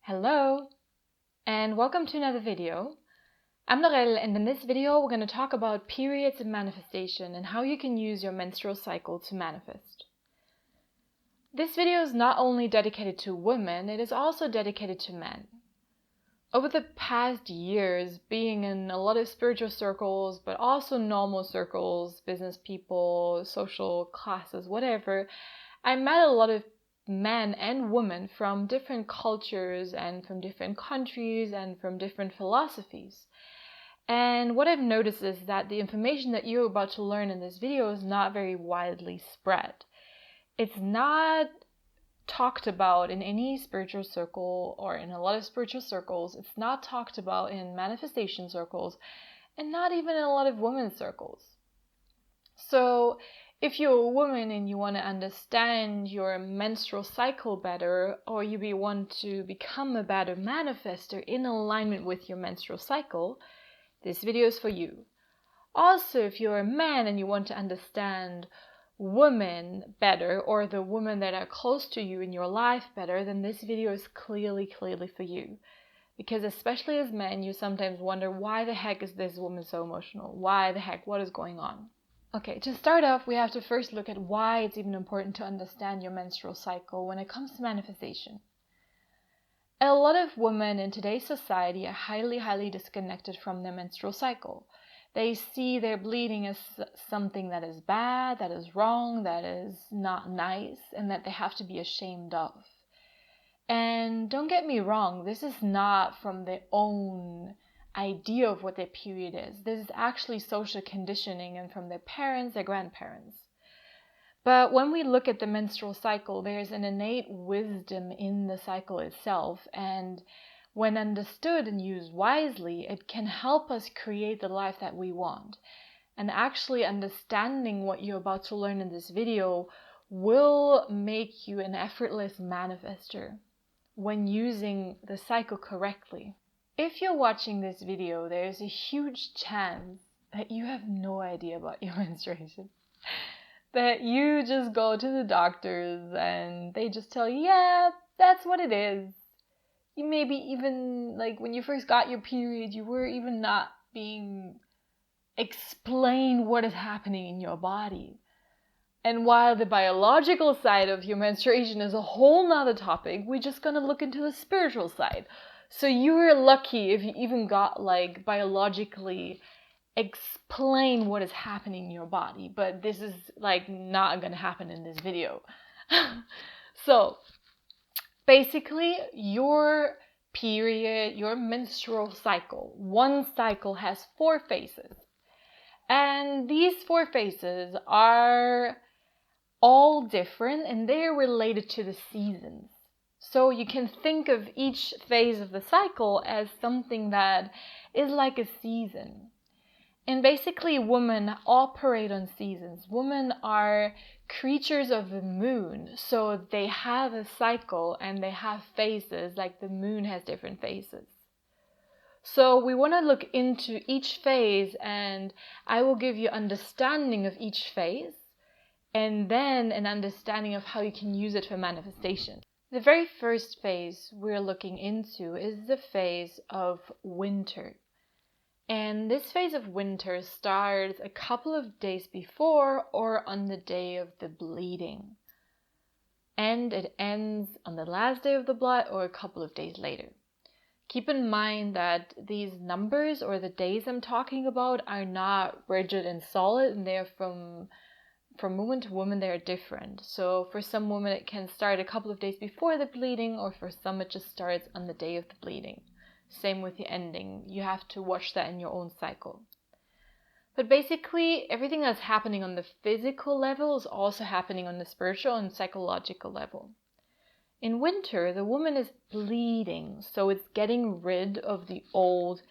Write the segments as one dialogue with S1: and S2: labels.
S1: Hello, and welcome to another video. I'm Lorelle, and in this video we're going to talk about periods and manifestation and how you can use your menstrual cycle to manifest. This video is not only dedicated to women, it is also dedicated to men. Over the past years, being in a lot of spiritual circles, but also normal circles, business people, social classes, whatever, I met a lot of men and women from different cultures and from different countries and from different philosophies. And what I've noticed is that the information that you're about to learn in this video is not very widely spread. It's not talked about in any spiritual circle or in a lot of spiritual circles. It's not talked about in manifestation circles and not even in a lot of women's circles. So if you're a woman and you want to understand your menstrual cycle better, or you want to become a better manifester in alignment with your menstrual cycle, this video is for you. Also, if you're a man and you want to understand women better, or the women that are close to you in your life better, then this video is clearly for you. Because especially as men, you sometimes wonder, why the heck is this woman so emotional? Why the heck? What is going on? Okay, to start off, we have to first look at why it's even important to understand your menstrual cycle when it comes to manifestation. A lot of women in today's society are highly disconnected from their menstrual cycle. They see their bleeding as something that is bad, that is wrong, that is not nice, and that they have to be ashamed of. And don't get me wrong, this is not from their own idea of what their period is. This is actually social conditioning and from their parents, their grandparents. But when we look at the menstrual cycle, there's an innate wisdom in the cycle itself, and when understood and used wisely, it can help us create the life that we want. And actually understanding what you're about to learn in this video will make you an effortless manifester when using the cycle correctly. If you're watching this video, there's a huge chance that you have no idea about your menstruation. That you just go to the doctors and they just tell you, yeah, that's what it is. You maybe even, like when you first got your period, you were even not being explained what is happening in your body. And while the biological side of your menstruation is a whole nother topic, we're just gonna look into the spiritual side. So you were lucky if you even got like biologically explain what is happening in your body, but this is like not gonna happen in this video. So basically your period, your menstrual cycle, one cycle has 4 phases. And these 4 phases are all different and they're related to the seasons. So you can think of each phase of the cycle as something that is like a season. And basically women operate on seasons. Women are creatures of the moon. So they have a cycle and they have phases, like the moon has different phases. So we want to look into each phase, and I will give you understanding of each phase and then an understanding of how you can use it for manifestation. The very first phase we're looking into is the phase of winter. And this phase of winter starts a couple of days before or on the day of the bleeding. And it ends on the last day of the blood or a couple of days later. Keep in mind that these numbers or the days I'm talking about are not rigid and solid, and they're from woman to woman, they're different. So for some women it can start a couple of days before the bleeding, or for some it just starts on the day of the bleeding. Same with the ending. You have to watch that in your own cycle. But basically everything that's happening on the physical level is also happening on the spiritual and psychological level. In winter, the woman is bleeding, so it's getting rid of the old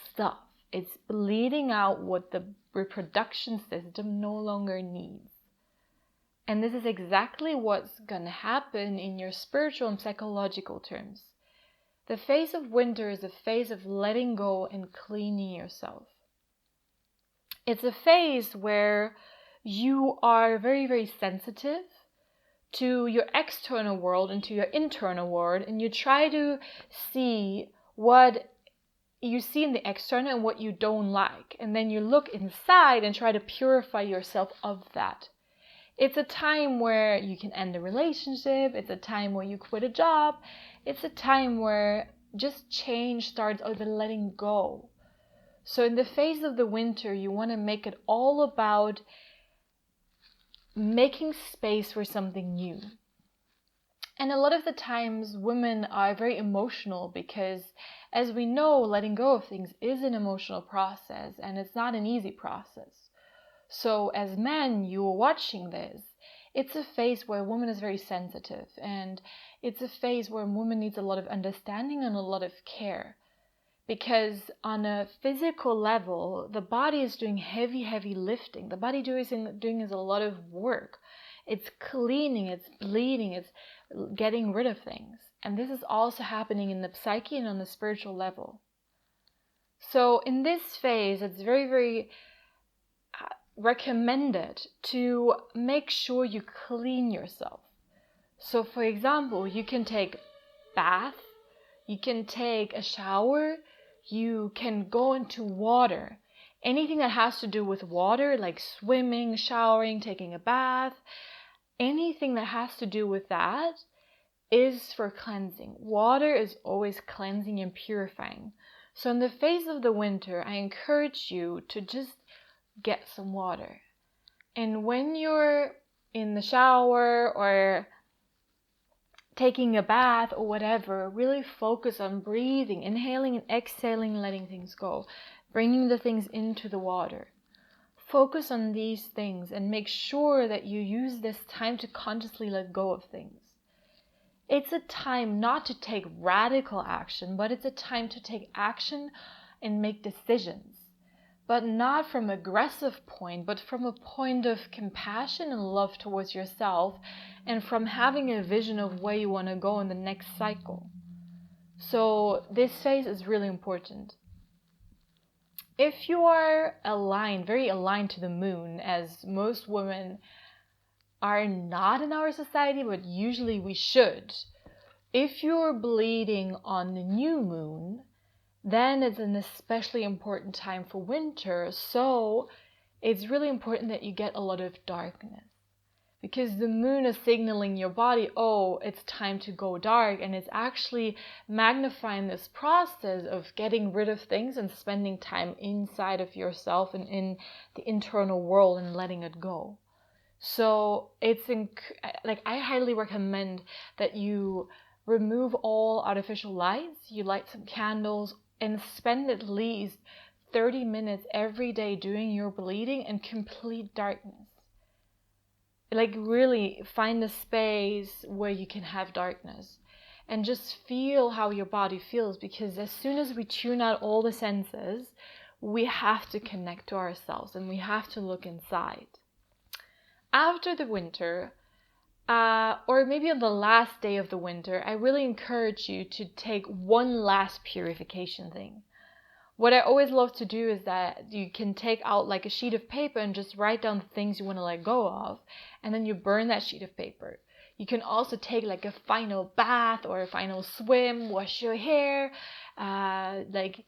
S1: stuff. It's bleeding out what the reproduction system no longer needs. And this is exactly what's going to happen in your spiritual and psychological terms. The phase of winter is a phase of letting go and cleaning yourself. It's a phase where you are very sensitive to your external world and to your internal world, and you try to see what you see in the external and what you don't like, and then you look inside and try to purify yourself of that. It's a time where you can end a relationship. It's a time where you quit a job. It's a time where just change starts over letting go. So in the phase of the winter, you want to make it all about making space for something new. And a lot of the times women are very emotional because, as we know, letting go of things is an emotional process and it's not an easy process. So as men, you are watching this, it's a phase where a woman is very sensitive, and it's a phase where a woman needs a lot of understanding and a lot of care. Because on a physical level, the body is doing heavy lifting. The body doing is a lot of work. It's cleaning, it's bleeding, it's getting rid of things. And this is also happening in the psyche and on the spiritual level. So in this phase, it's very recommended to make sure you clean yourself. So for example, you can take bath, you can take a shower, you can go into water. Anything that has to do with water, like swimming, showering, taking a bath, anything that has to do with that is for cleansing. Water is always cleansing and purifying. So in the phase of the winter, I encourage you to just get some water. And when you're in the shower or taking a bath or whatever, really focus on breathing, inhaling and exhaling, letting things go, bringing the things into the water. Focus on these things and make sure that you use this time to consciously let go of things. It's a time not to take radical action, but it's a time to take action and make decisions. But not from an aggressive point, but from a point of compassion and love towards yourself, and from having a vision of where you want to go in the next cycle. So this phase is really important. If you are aligned, very aligned to the moon, as most women are not in our society, but usually we should. If you're bleeding on the new moon, then it's an especially important time for winter. So it's really important that you get a lot of darkness, because the moon is signaling your body, oh, it's time to go dark. And it's actually magnifying this process of getting rid of things and spending time inside of yourself and in the internal world and letting it go. So it's I highly recommend that you remove all artificial lights, you light some candles, and spend at least 30 minutes every day doing your bleeding in complete darkness. Like really find a space where you can have darkness and just feel how your body feels, because as soon as we tune out all the senses, we have to connect to ourselves and we have to look inside. After the winter, or maybe on the last day of the winter, I really encourage you to take one last purification thing. What I always love to do is that you can take out like a sheet of paper and just write down the things you want to let go of, and then you burn that sheet of paper. You can also take like a final bath or a final swim, wash your hair, clean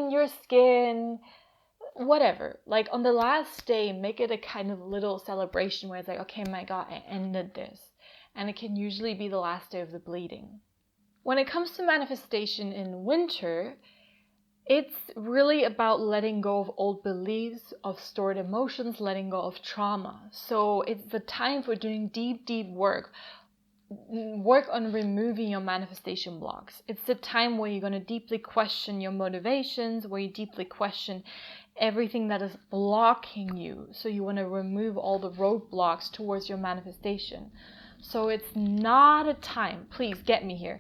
S1: your skin, whatever. Like on the last day, make it a kind of little celebration where it's like, okay, my God, I ended this. And it can usually be the last day of the bleeding. When it comes to manifestation in winter, it's really about letting go of old beliefs, of stored emotions, letting go of trauma. So it's the time for doing deep work. Work on removing your manifestation blocks. It's the time where you're going to deeply question your motivations, where you deeply question everything that is blocking you. So you want to remove all the roadblocks towards your manifestation. So it's not a time, please get me here.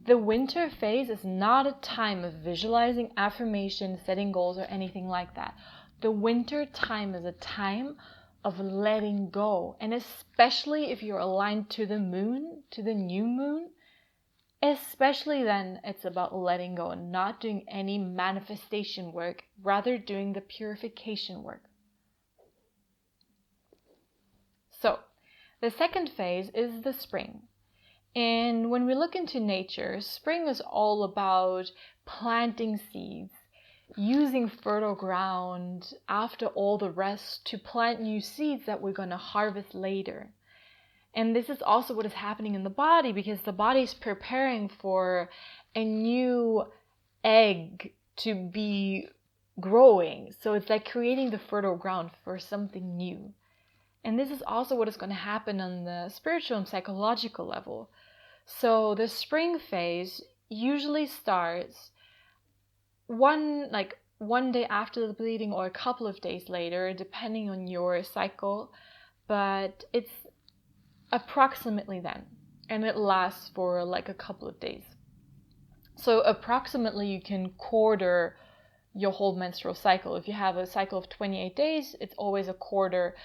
S1: The winter phase is not a time of visualizing, affirmation, setting goals, or anything like that. The winter time is a time of letting go. And especially if you're aligned to the moon, to the new moon, especially then it's about letting go and not doing any manifestation work, rather doing the purification work. So The second phase is the spring. And when we look into nature, spring is all about planting seeds, using fertile ground after all the rest to plant new seeds that we're going to harvest later. And this is also what is happening in the body, because the body is preparing for a new egg to be growing. So it's like creating the fertile ground for something new. And this is also what is going to happen on the spiritual and psychological level. So the spring phase usually starts one day after the bleeding or a couple of days later, depending on your cycle, but it's approximately then, and it lasts for like a couple of days. So approximately you can quarter your whole menstrual cycle. If you have a cycle of 28 days, it's always a quarter.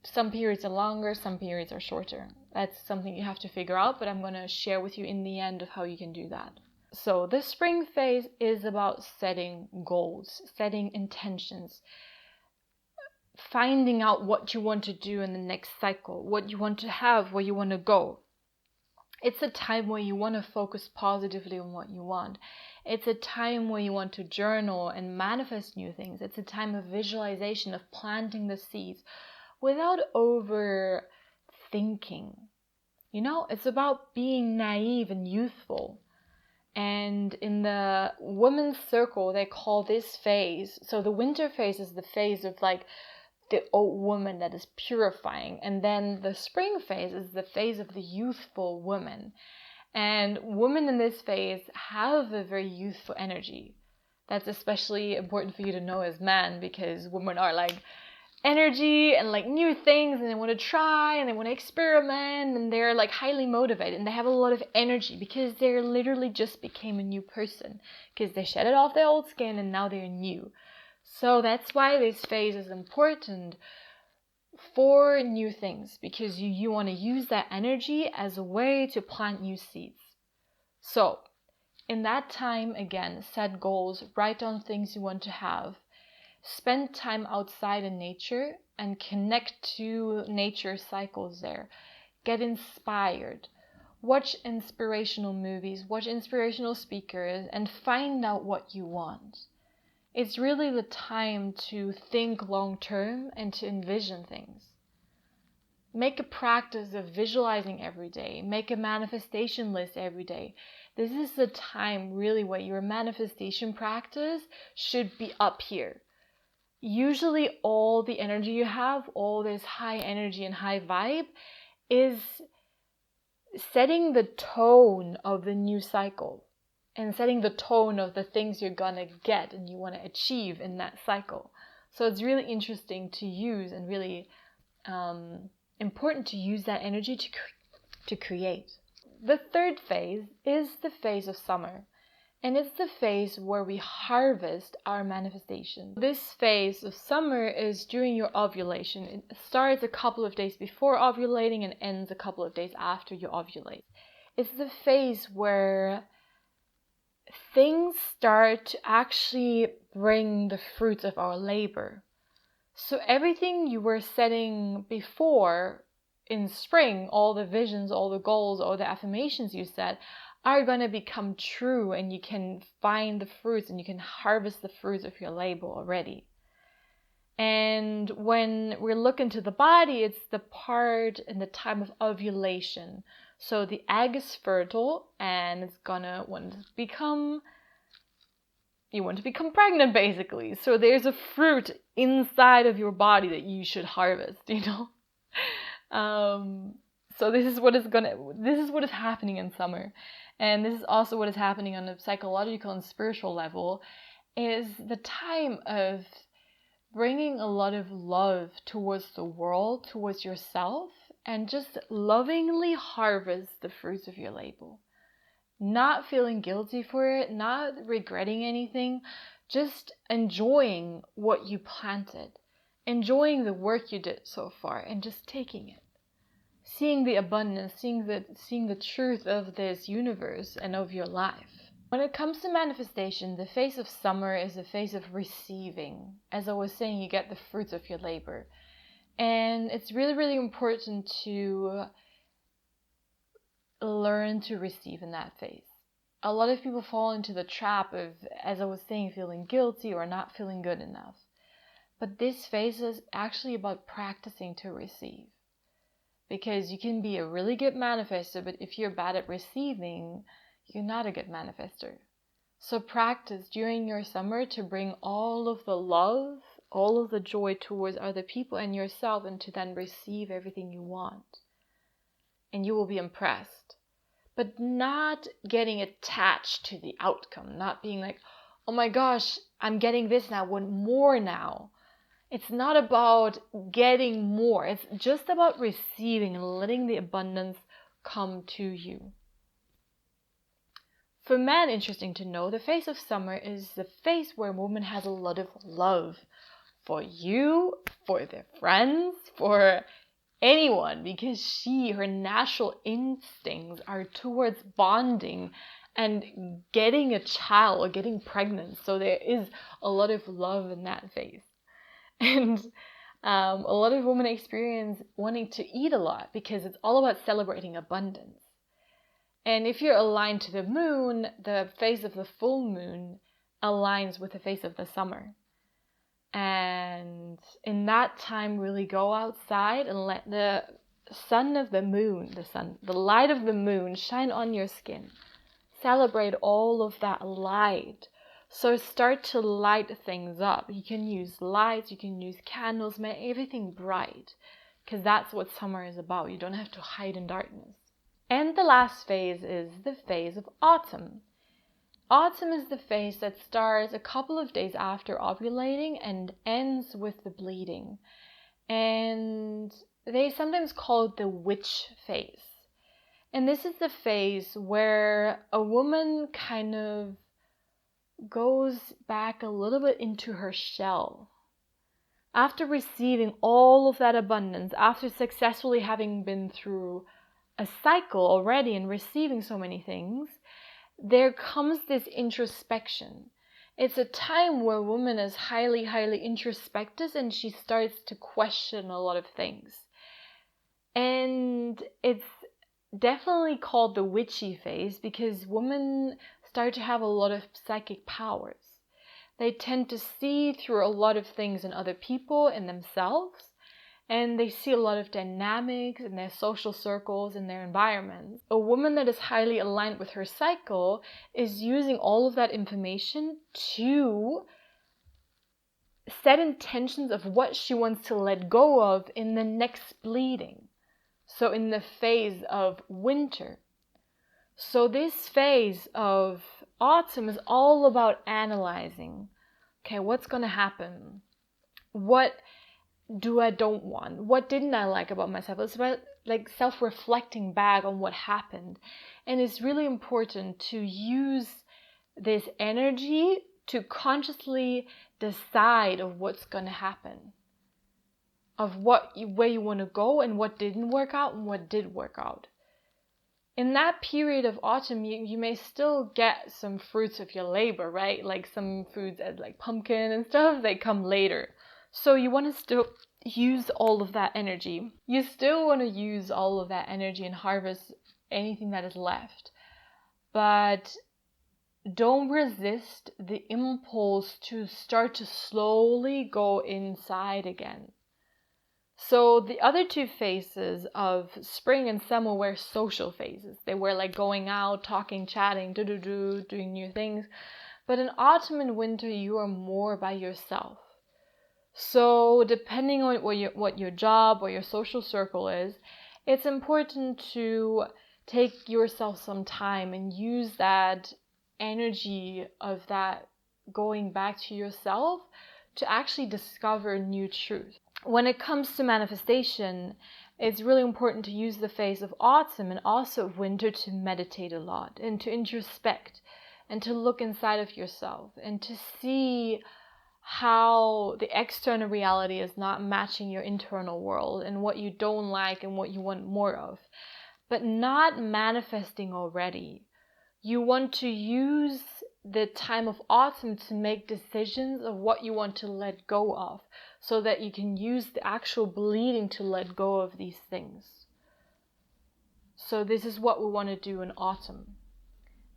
S1: Some periods are longer, some periods are shorter. That's something you have to figure out, but I'm going to share with you in the end of how you can do that. So the spring phase is about setting goals, setting intentions, finding out what you want to do in the next cycle, what you want to have, where you want to go. It's a time where you want to focus positively on what you want. It's a time where you want to journal and manifest new things. It's a time of visualization, of planting the seeds without overthinking. You know, it's about being naive and youthful. And in the women's circle, they call this phase, so the winter phase is the phase of like the old woman that is purifying, and then the spring phase is the phase of the youthful woman. And women in this phase have a very youthful energy. That's especially important for you to know as men, because women are like energy and like new things, and they want to try and they want to experiment, and they're like highly motivated, and they have a lot of energy because they're literally just became a new person, because they shed it off their old skin and now they're new. So that's why this phase is important for new things, because you want to use that energy as a way to plant new seeds. So in that time, again, set goals, write down things you want to have, spend time outside in nature and connect to nature cycles there. Get inspired. Watch inspirational movies, watch inspirational speakers, and find out what you want. It's really the time to think long term and to envision things. Make a practice of visualizing every day. Make a manifestation list every day. This is the time really where your manifestation practice should be up here. Usually all the energy you have, all this high energy and high vibe, is setting the tone of the new cycle and setting the tone of the things you're gonna get and you want to achieve in that cycle. So it's really interesting to use, and really important to use that energy to create. The third phase is the phase of summer. And it's the phase where we harvest our manifestation. This phase of summer is during your ovulation. It starts a couple of days before ovulating and ends a couple of days after you ovulate. It's the phase where things start to actually bring the fruits of our labor. So everything you were setting before in spring, all the visions, all the goals, all the affirmations you set, are going to become true, and you can find the fruits and you can harvest the fruits of your labor already. And when we look into the body, it's the part in the time of ovulation. So the egg is fertile and it's gonna want to become pregnant, basically. So there's a fruit inside of your body that you should harvest, you know. So this is what is happening in summer. And this is also what is happening on a psychological and spiritual level, is the time of bringing a lot of love towards the world, towards yourself, and just lovingly harvest the fruits of your labor. Not feeling guilty for it, not regretting anything, just enjoying what you planted, enjoying the work you did so far, and just taking it. Seeing the abundance, seeing the truth of this universe and of your life. When it comes to manifestation, the phase of summer is a phase of receiving. As I was saying, you get the fruits of your labor. And it's really, really important to learn to receive in that phase. A lot of people fall into the trap of, as I was saying, feeling guilty or not feeling good enough. But this phase is actually about practicing to receive. Because you can be a really good manifester, but if you're bad at receiving, you're not a good manifester. So practice during your summer to bring all of the love, all of the joy towards other people and yourself, and to then receive everything you want. And you will be impressed. But not getting attached to the outcome, not being like, oh my gosh, I'm getting this now, I want more now. It's not about getting more. It's just about receiving and letting the abundance come to you. For men, interesting to know, the phase of summer is the phase where a woman has a lot of love for you, for their friends, for anyone, because her natural instincts are towards bonding and getting a child or getting pregnant. So there is a lot of love in that phase. And a lot of women experience wanting to eat a lot because it's all about celebrating abundance. And if you're aligned to the moon, the phase of the full moon aligns with the phase of the summer. And in that time, really go outside and let the sun of the moon, the light of the moon shine on your skin. Celebrate all of that light. So start to light things up. You can use lights, you can use candles, make everything bright, because that's what summer is about. You don't have to hide in darkness. And the last phase is the phase of autumn. Autumn is the phase that starts a couple of days after ovulating and ends with the bleeding. And they sometimes call it the witch phase. And this is the phase where a woman kind of goes back a little bit into her shell. After receiving all of that abundance, after successfully having been through a cycle already and receiving so many things, there comes this introspection. It's a time where a woman is highly, highly introspective and she starts to question a lot of things. And it's definitely called the witchy phase because women start to have a lot of psychic powers. They tend to see through a lot of things in other people and themselves, and they see a lot of dynamics in their social circles and their environments. A woman that is highly aligned with her cycle is using all of that information to set intentions of what she wants to let go of in the next bleeding. So in the phase of winter. So this phase of autumn is all about analyzing. Okay, what's going to happen? What do I don't want? What didn't I like about myself? It's about like self-reflecting back on what happened. And it's really important to use this energy to consciously decide of what's going to happen. Of where you want to go and what didn't work out and what did work out. In that period of autumn, you may still get some fruits of your labor, right? Like some foods like pumpkin and stuff, they come later. So you want to still use all of that energy. You still want to use all of that energy and harvest anything that is left. But don't resist the impulse to start to slowly go inside again. So the other two phases of spring and summer were social phases. They were like going out, talking, chatting, doing new things. But in autumn and winter, you are more by yourself. So depending on what your job or your social circle is, it's important to take yourself some time and use that energy of that going back to yourself to actually discover new truth. When it comes to manifestation, it's really important to use the phase of autumn and also of winter to meditate a lot and to introspect and to look inside of yourself and to see how the external reality is not matching your internal world and what you don't like and what you want more of, but not manifesting already. You want to use the time of autumn to make decisions of what you want to let go of. so that you can use the actual bleeding to let go of these things. So this is what we want to do in autumn.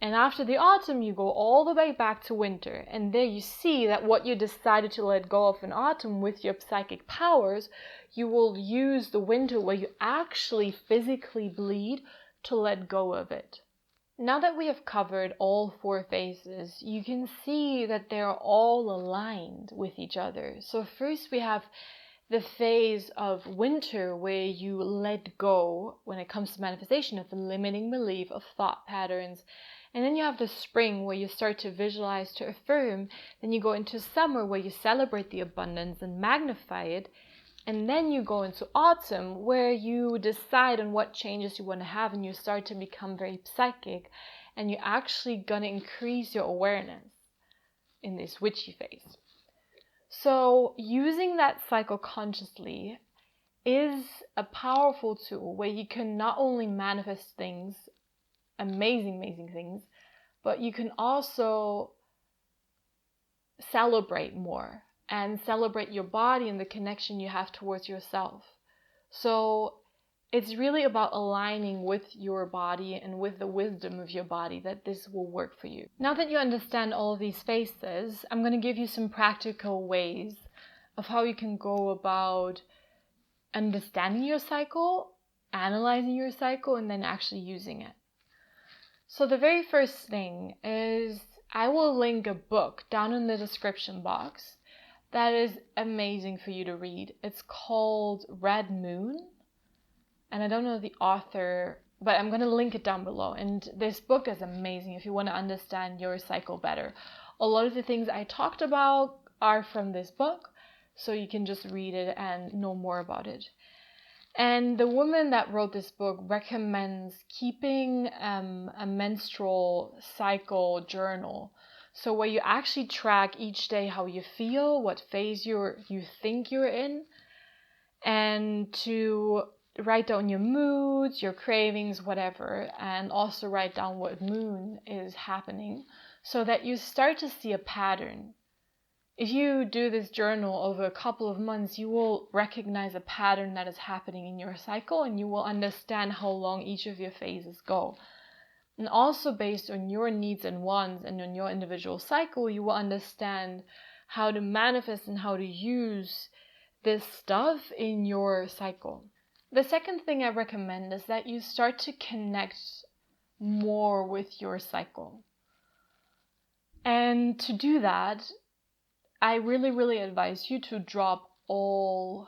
S1: And after the autumn, you go all the way back to winter. And there you see that what you decided to let go of in autumn with your psychic powers, you will use the winter where you actually physically bleed to let go of it. Now that we have covered all 4 phases, you can see that they're all aligned with each other. So first we have the phase of winter where you let go when it comes to manifestation of the limiting belief of thought patterns. And then you have the spring where you start to visualize, to affirm. Then you go into summer where you celebrate the abundance and magnify it. And then you go into autumn where you decide on what changes you want to have and you start to become very psychic. And you're actually going to increase your awareness in this witchy phase. So using that cycle consciously is a powerful tool where you can not only manifest things, amazing things, but you can also celebrate more and celebrate your body and the connection you have towards yourself. So it's really about aligning with your body and with the wisdom of your body that this will work for you. Now that you understand all of these phases, I'm going to give you some practical ways of how you can go about understanding your cycle, analyzing your cycle, and then actually using it. So the very first thing is I will link a book down in the description box that is amazing for you to read. It's called Red Moon. And I don't know the author, but I'm going to link it down below. And this book is amazing if you want to understand your cycle better. A lot of the things I talked about are from this book, so you can just read it and know more about it. And the woman that wrote this book recommends keeping a menstrual cycle journal. So where you actually track each day how you feel, what phase you think you're in, and to write down your moods, your cravings, whatever, and also write down what moon is happening so that you start to see a pattern. If you do this journal over a couple of months, you will recognize a pattern that is happening in your cycle and you will understand how long each of your phases go. And also based on your needs and wants and on your individual cycle, you will understand how to manifest and how to use this stuff in your cycle. The second thing I recommend is that you start to connect more with your cycle. And to do that, I really advise you to drop all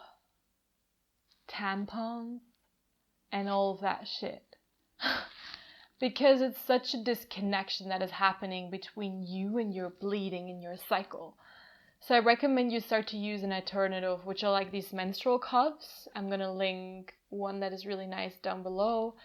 S1: tampons and all of that shit. Because it's such a disconnection that is happening between you and your bleeding in your cycle. So I recommend you start to use an alternative, which are like these menstrual cups. I'm going to link one that is really nice down below.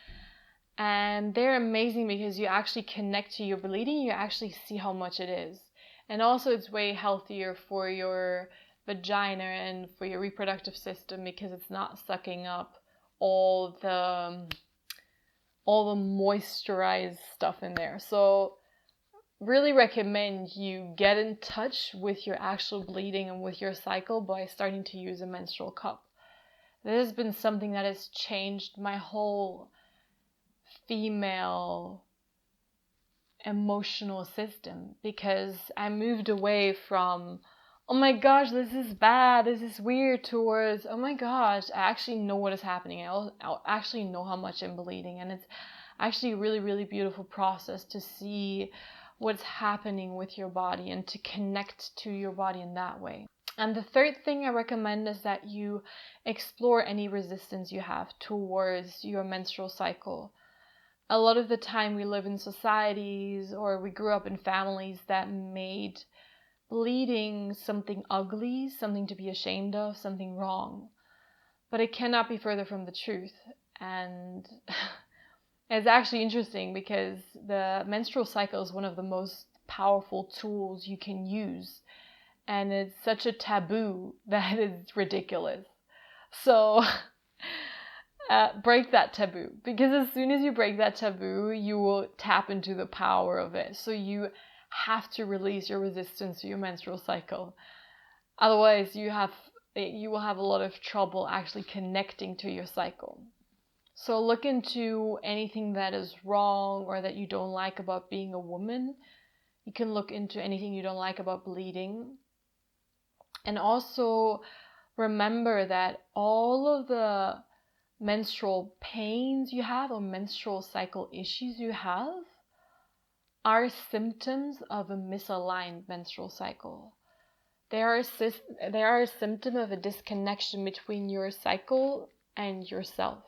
S1: And they're amazing because you actually connect to your bleeding. You actually see how much it is. And also it's way healthier for your vagina and for your reproductive system because it's not sucking up all the moisturized stuff in there. So really recommend you get in touch with your actual bleeding and with your cycle by starting to use a menstrual cup. This has been something that has changed my whole female emotional system because I moved away from, oh my gosh, this is bad, this is weird, towards, oh my gosh, I actually know what is happening. I actually know how much I'm bleeding, and it's actually a really beautiful process to see what's happening with your body and to connect to your body in that way. And the third thing I recommend is that you explore any resistance you have towards your menstrual cycle. A lot of the time we live in societies or we grew up in families that made bleeding something ugly, something to be ashamed of, something wrong. But it cannot be further from the truth. And it's actually interesting because the menstrual cycle is one of the most powerful tools you can use. And it's such a taboo that it's ridiculous. So break that taboo, because as soon as you break that taboo, you will tap into the power of it. So you have to release your resistance to your menstrual cycle. Otherwise, you have you will have a lot of trouble actually connecting to your cycle. So look into anything that is wrong or that you don't like about being a woman. You can look into anything you don't like about bleeding. And also remember that all of the menstrual pains you have or menstrual cycle issues you have are symptoms of a misaligned menstrual cycle. They are a symptom of a disconnection between your cycle and yourself.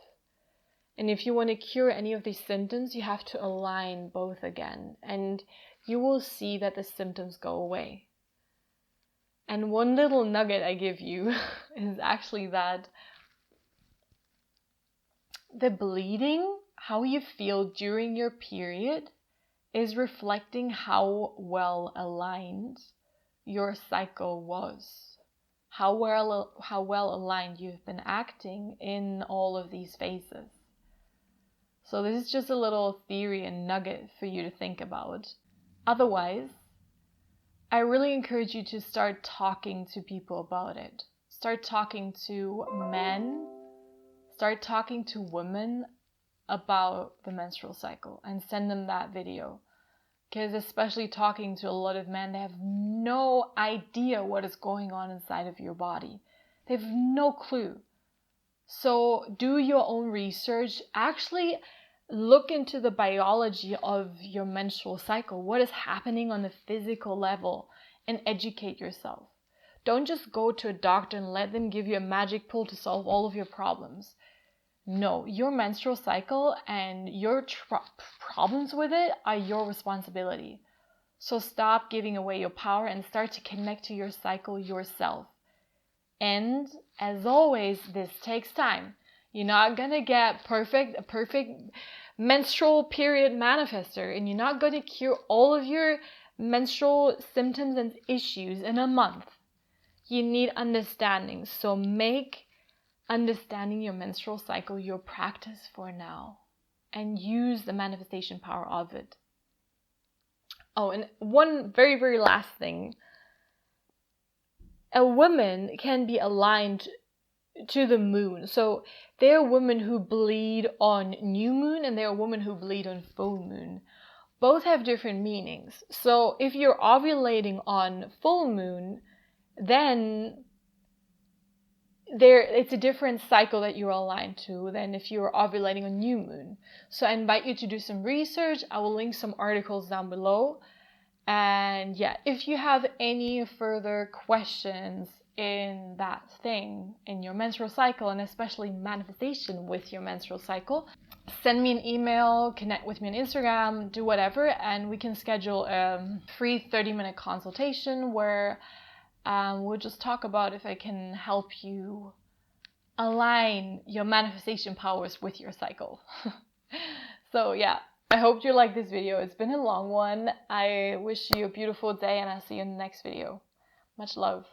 S1: And if you want to cure any of these symptoms, you have to align both again, and you will see that the symptoms go away. And one little nugget I give you is actually that the bleeding, how you feel during your period, is reflecting how well aligned your cycle was, how well aligned you've been acting in all of these phases. So this is just a little theory and nugget for you to think about. Otherwise, I really encourage you to start talking to people about it. Start talking to men, start talking to women about the menstrual cycle and send them that video. Because especially talking to a lot of men, they have no idea what is going on inside of your body. They have no clue. So do your own research. Actually look into the biology of your menstrual cycle. What is happening on the physical level, and educate yourself. Don't just go to a doctor and let them give you a magic pill to solve all of your problems. No, your menstrual cycle and your problems with it are your responsibility. So stop giving away your power and start to connect to your cycle yourself. And as always, this takes time. You're not gonna get a perfect menstrual period manifester, and you're not gonna cure all of your menstrual symptoms and issues in a month. You need understanding. So make understanding your menstrual cycle your practice for now, and use the manifestation power of it. Oh, and one very, very last thing. A woman can be aligned to the moon. So there are women who bleed on new moon and there are women who bleed on full moon. Both have different meanings. So if you're ovulating on full moon, then it's a different cycle that you're aligned to than if you're ovulating on new moon. So I invite you to do some research. I will link some articles down below. And yeah, if you have any further questions in that thing, in your menstrual cycle, and especially manifestation with your menstrual cycle, send me an email, connect with me on Instagram, do whatever, and we can schedule a free 30-minute consultation where we'll just talk about if I can help you align your manifestation powers with your cycle. So yeah, I hope you like this video. It's been a long one. I wish you a beautiful day, and I'll see you in the next video. Much love.